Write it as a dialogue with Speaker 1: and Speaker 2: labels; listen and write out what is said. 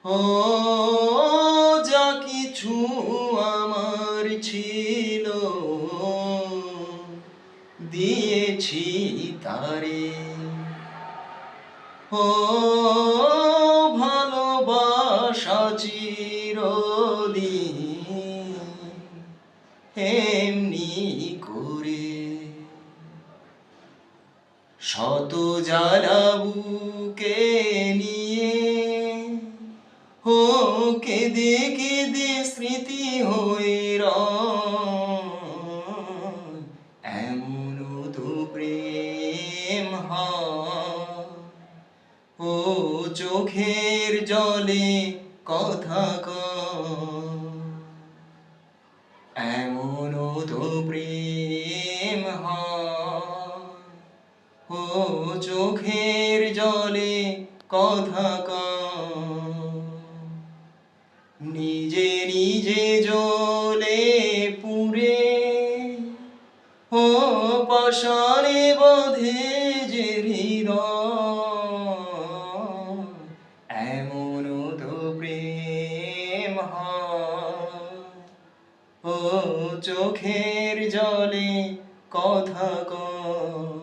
Speaker 1: ও যা কিছু আমার ছিল দিয়েছি তারে। ও ভালোবাসা চিরদিন এমনি করে। শত জ্বালা বুকে নিয়ে ও কেঁদে কেঁদে স্মৃতি হয়ে রয়। এমনও তো প্রেম হয়, ও চোখের জলে কথা কয়। এমনও তো প্রেম হয়, ও চোখের জলে কথা কয়। নিজে নিজে জ্বলে পুড়ে ও পাষাণে বাঁধে যে হৃদয়। এমনও তো প্রেম হয়, ও চোখের জলে কথা কয়।